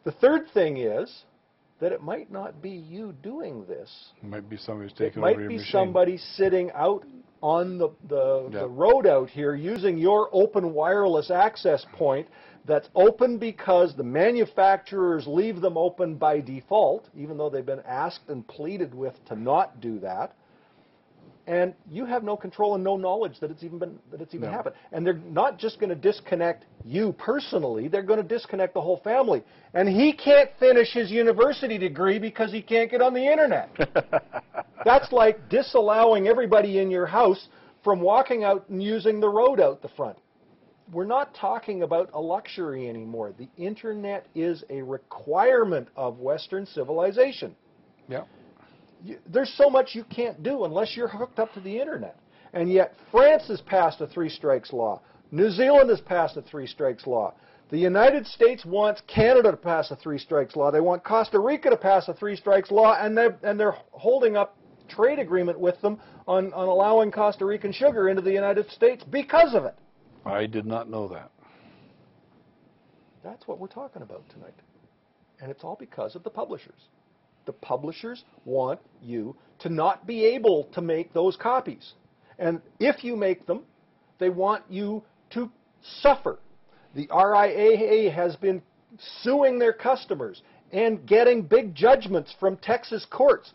The third thing is that it might not be you doing this. It might be somebody's taking over your machine. It might be somebody sitting out on the road out here using your open wireless access point that's open because the manufacturers leave them open by default, even though they've been asked and pleaded with to not do that. And you have no control and no knowledge that it's even happened. And they're not just going to disconnect you personally, they're going to disconnect the whole family. And he can't finish his university degree because he can't get on the internet. That's like disallowing everybody in your house from walking out and using the road out the front. We're not talking about a luxury anymore. The internet is a requirement of Western civilization. Yeah. There's so much you can't do unless you're hooked up to the internet. And yet France has passed a 3 strikes law. New Zealand has passed a 3 strikes law. The United States wants Canada to pass a 3 strikes law. They want Costa Rica to pass a 3 strikes law, and they're holding up trade agreement with them on allowing Costa Rican sugar into the United States because of it. I did not know that. That's what we're talking about tonight. And it's all because of the publishers. The publishers want you to not be able to make those copies. And if you make them, they want you to suffer. The RIAA has been suing their customers and getting big judgments from Texas courts.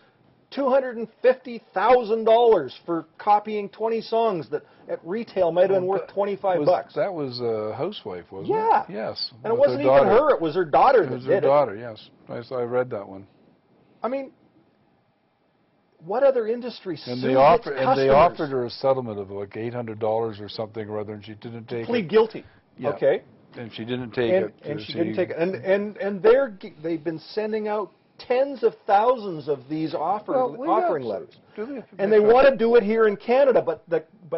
$250,000 for copying 20 songs that at retail might have been worth $25. That was a housewife, wasn't it? Yeah. Yes. And it wasn't even her, it was her daughter that did it. It was her daughter, yes. I read that one. I mean, what other industry sued its customers? And they offered her a settlement of like $800 or something or other, and she didn't take it. Plead guilty. Yeah. Okay. And she didn't take it. And she didn't take it. And they've been sending out tens of thousands of these offering letters. And they want to do it here in Canada, but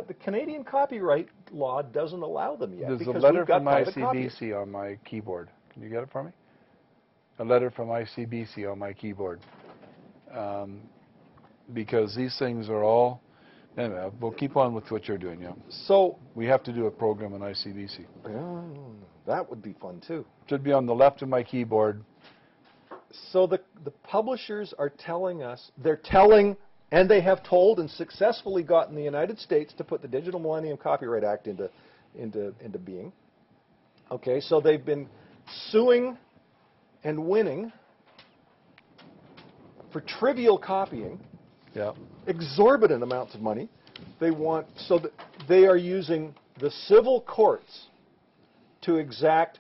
the Canadian copyright law doesn't allow them yet. There's a letter from ICBC on my keyboard. Can you get it for me? A letter from ICBC on my keyboard. Because these things are all... Anyway, we'll keep on with what you're doing, yeah. So we have to do a program on ICBC. That would be fun, too. Should be on the left of my keyboard. So the publishers are telling us, and they have told and successfully gotten the United States to put the Digital Millennium Copyright Act into being. Okay, so they've been suing and winning for trivial copying, exorbitant amounts of money. So that they are using the civil courts to exact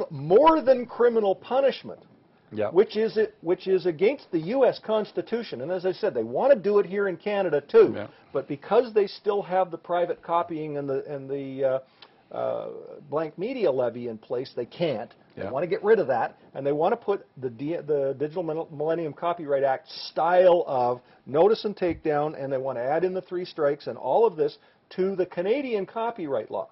more than criminal punishment. Yeah. Which is against the U.S. Constitution. And as I said, they want to do it here in Canada too. Yeah. But because they still have the private copying and the blank media levy in place, they can't. Yeah. They want to get rid of that, and they want to put the Digital Millennium Copyright Act style of notice and takedown, and they want to add in the 3 strikes and all of this to the Canadian copyright law.